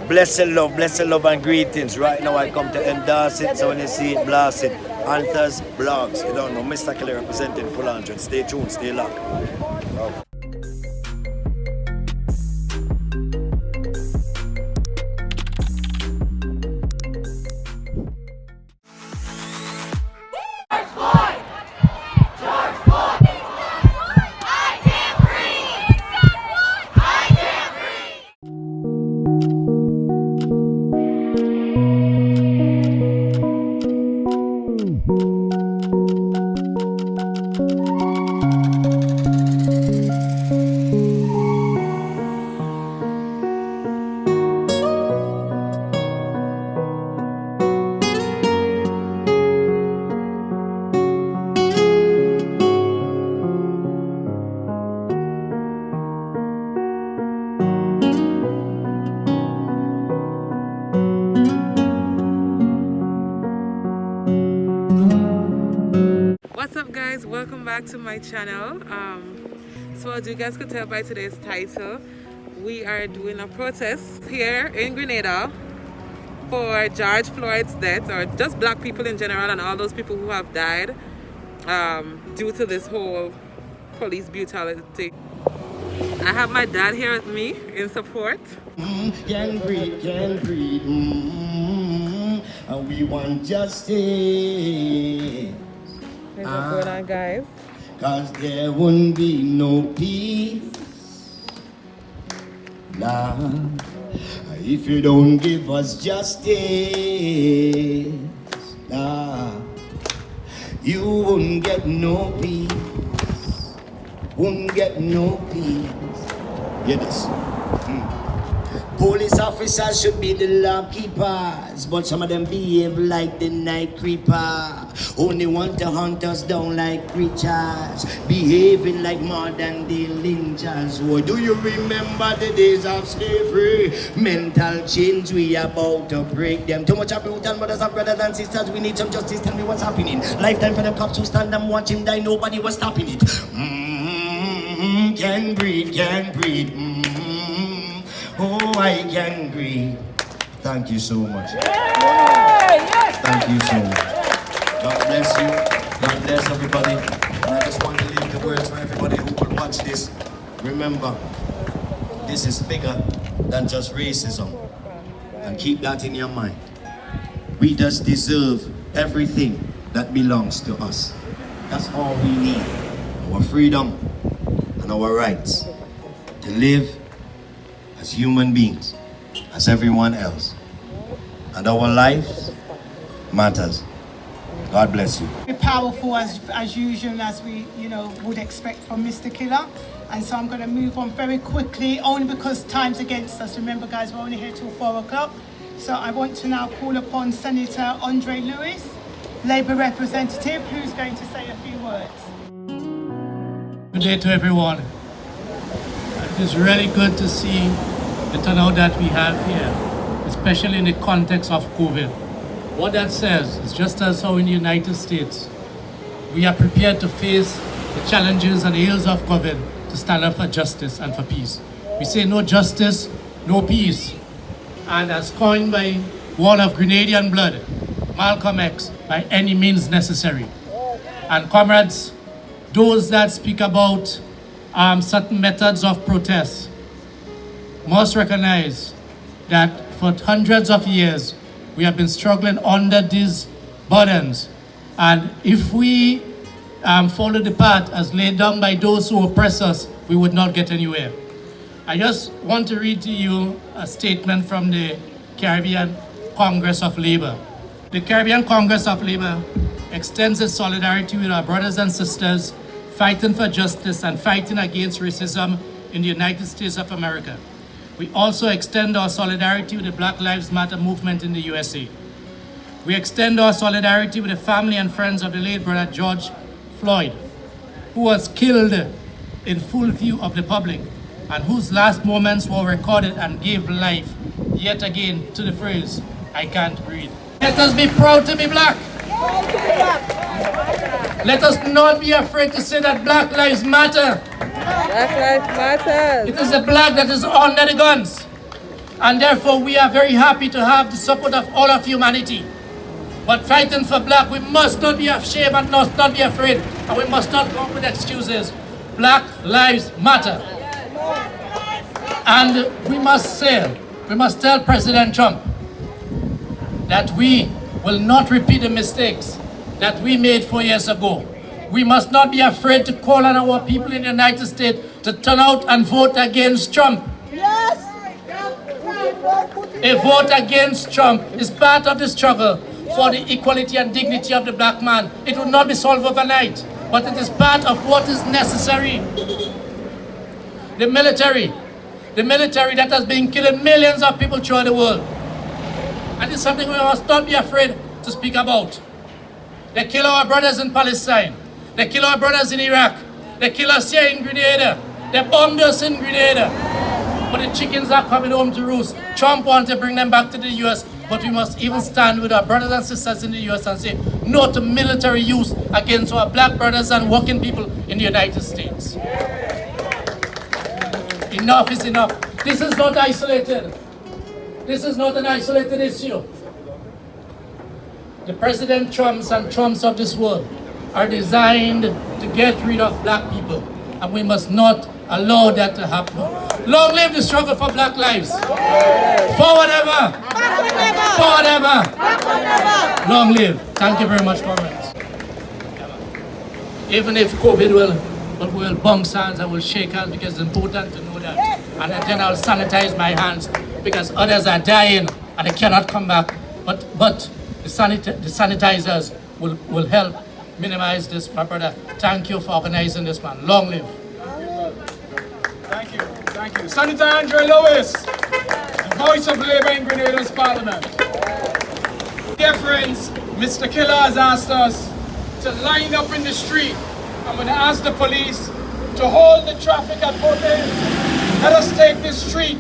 Blessed love and greetings. Right now I come to endorse it, so when you see it, blast it. Anthos blogs, you don't know, Mr. Killa representing Full 100. Stay tuned, stay locked. Love. What's up, guys? Welcome back to my channel. So as you guys could tell by today's title, we are doing a protest here in Grenada for George Floyd's death, or just black people in general and all those people who have died due to this whole police brutality. I have my dad here with me in support. Can breathe, and we want justice. What's going on, guys? Cause there wouldn't be no peace, nah, if you don't give us justice, nah, you wouldn't get no peace, wouldn't get no peace. Hear this. Police officers should be the law keepers, but some of them behave like the night creeper. Only want to hunt us down like creatures, behaving like modern day lynchers. Oh, do you remember the days of slavery? Mental chains, we about to break them. Too much of brutal mothers and brothers and sisters. We need some justice. Tell me what's happening. Lifetime for the cops who stand and watch him die. Nobody was stopping it. Can breathe, can breathe. Oh, I can breathe. Thank you so much. Thank you so much. God bless you. God bless everybody. And I just want to leave the words for everybody who will watch this. Remember, this is bigger than just racism. And keep that in your mind. We just deserve everything that belongs to us. That's all we need. Our freedom and our rights to live as human beings, as everyone else. And our lives matters. God bless you. Very powerful as usual, as we would expect from Mr. Killa. And so I'm going to move on very quickly, only because time's against us. Remember, guys, we're only here till 4 o'clock. So I want to now call upon Senator Andre Lewis, Labour representative, who's going to say a few words. Good day to everyone. It is really good to see the turnout that we have here, especially in the context of COVID. What that says is just as how in the United States, we are prepared to face the challenges and the ills of COVID to stand up for justice and for peace. We say no justice, no peace. And as coined by one of Grenadian blood, Malcolm X, by any means necessary. And comrades, those that speak about certain methods of protest must recognize that for hundreds of years we have been struggling under these burdens, and if we follow the path as laid down by those who oppress us, we would not get anywhere. I just want to read to you a statement from the Caribbean Congress of Labour. The Caribbean Congress of Labour extends its solidarity with our brothers and sisters fighting for justice and fighting against racism in the United States of America. We also extend our solidarity with the Black Lives Matter movement in the USA. We extend our solidarity with the family and friends of the late brother George Floyd, who was killed in full view of the public and whose last moments were recorded and gave life yet again to the phrase, "I can't breathe." Let us be proud to be black. Let us not be afraid to say that Black Lives Matter. Black Lives Matter. It is the black that is under the guns. And therefore, we are very happy to have the support of all of humanity. But fighting for black, we must not be ashamed and must not be afraid. And we must not come up with excuses. Black lives matter. And we must tell President Trump that we will not repeat the mistakes that we made 4 years ago. We must not be afraid to call on our people in the United States to turn out and vote against Trump. Yes! A vote against Trump is part of the struggle for the equality and dignity of the black man. It will not be solved overnight, but it is part of what is necessary. The military that has been killing millions of people throughout the world. And it's something we must not be afraid to speak about. They kill our brothers in Palestine. They kill our brothers in Iraq. They kill us here in Grenada. They bombed us in Grenada. But the chickens are coming home to roost. Trump wants to bring them back to the US, but we must even stand with our brothers and sisters in the US and say no to military use against our black brothers and working people in the United States. Enough is enough. This is not isolated. This is not an isolated issue. The President Trumps and Trumps of this world are designed to get rid of black people, and we must not allow that to happen. Long live the struggle for black lives. Forward ever. Forward ever. Long live. Thank you very much, comrades. Even if COVID will bump hands, I will shake hands because it's important to know that. And then I'll sanitize my hands because others are dying and they cannot come back. But the sanitizers will help minimize this, my brother. Thank you for organizing this, man. Long live. Thank you. Thank you. Senator Andrew Lewis, the voice of Labour in Grenada's Parliament. Dear friends, Mr. Killa has asked us to line up in the street. I'm going to ask the police to hold the traffic at both ends. Let us take this street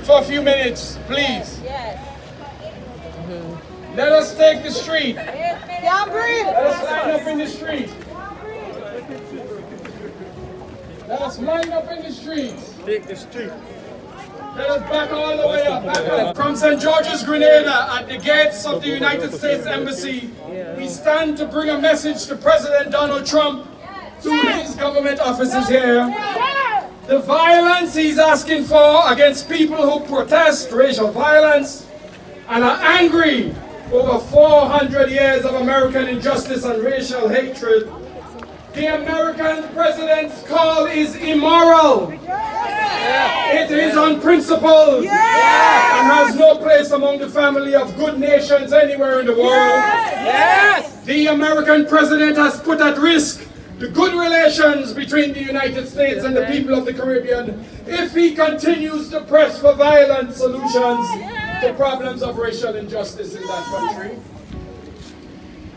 for a few minutes, please. Let us take the street. Let us line up in the street. Let us line up in the streets. Take the street. Let us back all the way up. Back up. From St. George's, Grenada, at the gates of the United States Embassy, we stand to bring a message to President Donald Trump through his government offices here. The violence he's asking for against people who protest racial violence and are angry over 400 years of American injustice and racial hatred. The American president's call is immoral. It is unprincipled and has no place among the family of good nations anywhere in the world. The American president has put at risk the good relations between the United States and the people of the Caribbean if he continues to press for violent solutions to problems of racial injustice in that country.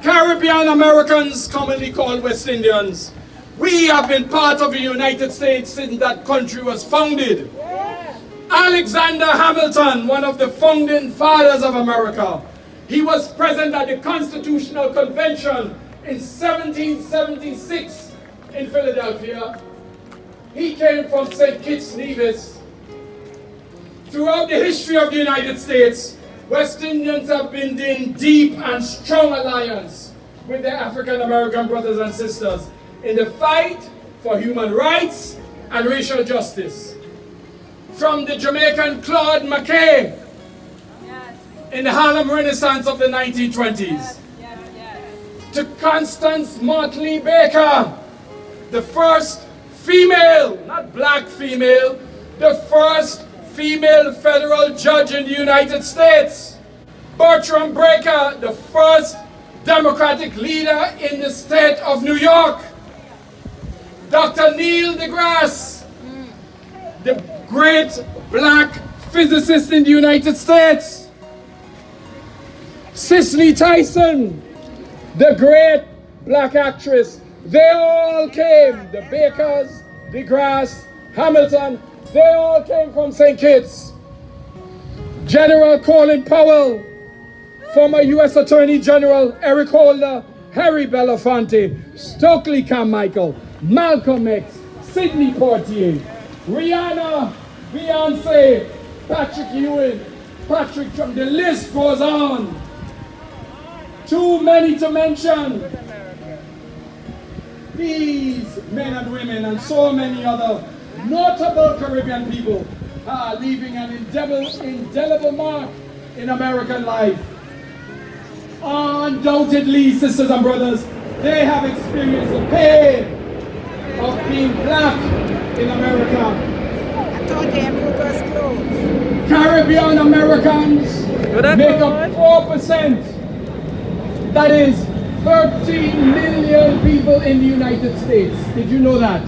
Caribbean Americans, commonly called West Indians, we have been part of the United States since that country was founded. Alexander Hamilton, one of the founding fathers of America, he was present at the Constitutional Convention in 1776 in Philadelphia. He came from St. Kitts Nevis. Throughout the history of the United States, West Indians have been in deep and strong alliance with their African American brothers and sisters in the fight for human rights and racial justice. From the Jamaican Claude McKay in the Harlem Renaissance of the 1920s, to Constance Motley Baker, the first female, not black female, the first female federal judge in the United States. Bertram Breaker, the first Democratic leader in the state of New York. Dr. Neil deGrasse, the great black physicist in the United States. Cicely Tyson, the great black actress. They all came, the Bakers, deGrasse, Hamilton, they all came from St. Kitts. General Colin Powell, former U.S. Attorney General Eric Holder, Harry Belafonte, Stokely Carmichael, Malcolm X, Sidney Poitier, Rihanna, Beyonce, Patrick Ewing, Patrick Trump, the list goes on. Too many to mention. These men and women and so many other notable Caribbean people are leaving an indelible mark in American life. Undoubtedly, sisters and brothers, they have experienced the pain of being black in America. I thought they put us close. Caribbean Americans make up 4%. That is 13 million people in the United States. Did you know that?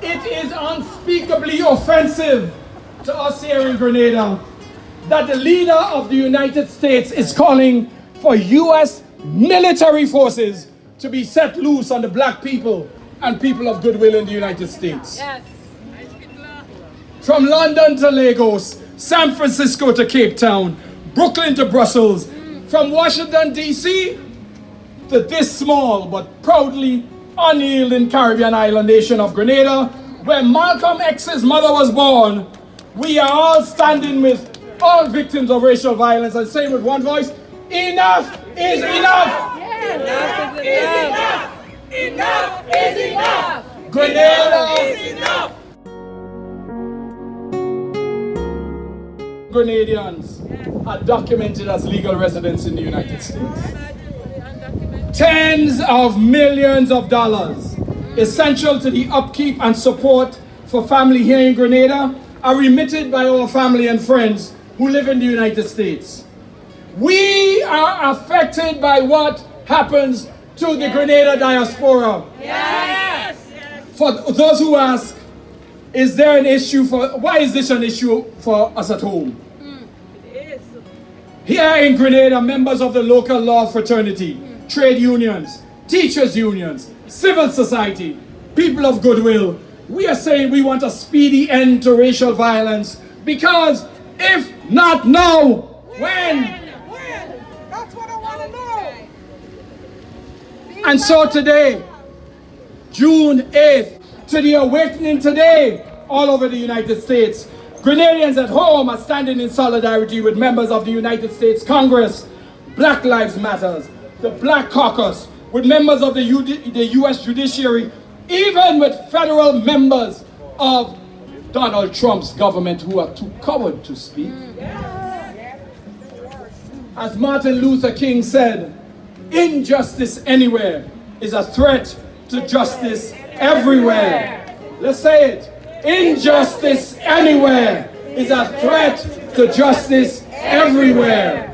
It is unspeakably offensive to us here in Grenada that the leader of the United States is calling for U.S. military forces to be set loose on the black people and people of goodwill in the United States. Yes. From London to Lagos, San Francisco to Cape Town, Brooklyn to Brussels, from Washington, D.C. to this small but proudly unyielding Caribbean island nation of Grenada, where Malcolm X's mother was born, we are all standing with all victims of racial violence and saying with one voice, enough is enough! Enough is enough! Enough is enough! Grenada is enough! Grenadians are documented as legal residents in the United States. Tens of millions of dollars, essential to the upkeep and support for family here in Grenada, are remitted by our family and friends who live in the United States. We are affected by what happens to the Grenada diaspora. Yes! For those who ask, is there an issue why is this an issue for us at home? It is. Here in Grenada, members of the local law fraternity, trade unions, teachers unions, civil society, people of goodwill, we are saying we want a speedy end to racial violence because if not now, when? That's what I want to know. And so today, June 8th, to the awakening today, all over the United States, Grenadians at home are standing in solidarity with members of the United States Congress, Black Lives Matter, the Black Caucus, with members of the U.S. Judiciary, even with federal members of Donald Trump's government who are too coward to speak. As Martin Luther King said, injustice anywhere is a threat to justice everywhere. Let's say it. Injustice anywhere is a threat to justice everywhere.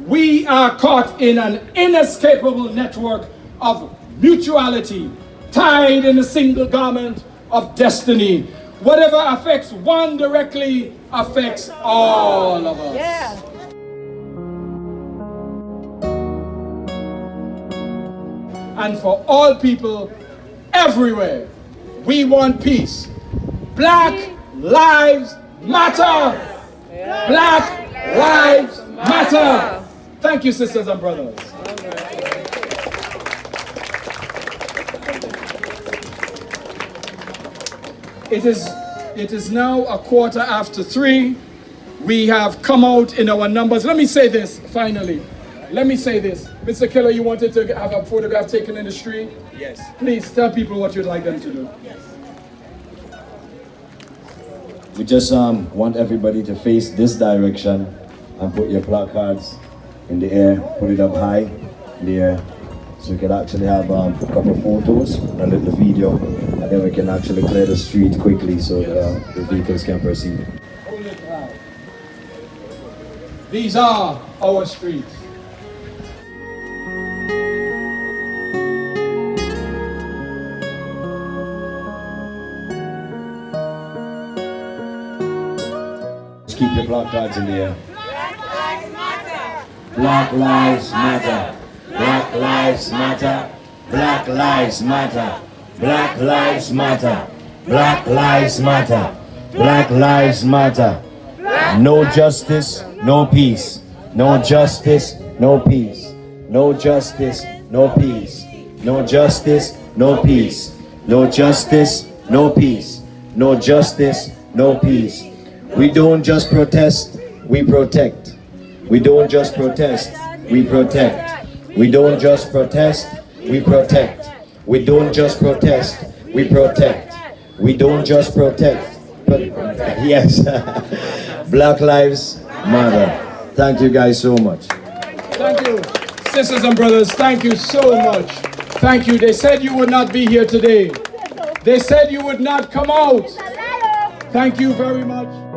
We are caught in an inescapable network of mutuality, tied in a single garment of destiny. Whatever affects one directly affects all of us. Yeah. And for all people everywhere, we want peace. Black Lives Matter! Black Lives Matter! Thank you, sisters and brothers. It is now 3:15. We have come out in our numbers. Let me say this, finally. Let me say this. Mr. Killa, you wanted to have a photograph taken in the street? Yes. Please tell people what you'd like them to do. We just want everybody to face this direction and put your placards in the air, put it up high in the air, so we can actually have a couple of photos, a little video, and then we can actually clear the street quickly so the vehicles can proceed. Hold it high. These are our streets. Just keep your placards in the air. Black Lives Matter! Black Lives Matter. Black Lives Matter. Black Lives Matter. Black Lives Matter. Black Lives Matter. Black Lives Matter. No justice, no peace. No justice, no peace. No justice, no peace. No justice, no peace. No justice, no peace. No justice, no peace. We don't just protest, we protect. We don't just protest, we protect. We don't just protest, we protect. We don't just protest, we protect. We don't just protect. Yes. Black Lives Matter. Thank you guys so much. Thank you. Sisters and brothers, thank you so much. Thank you. They said you would not be here today. They said you would not come out. Thank you very much.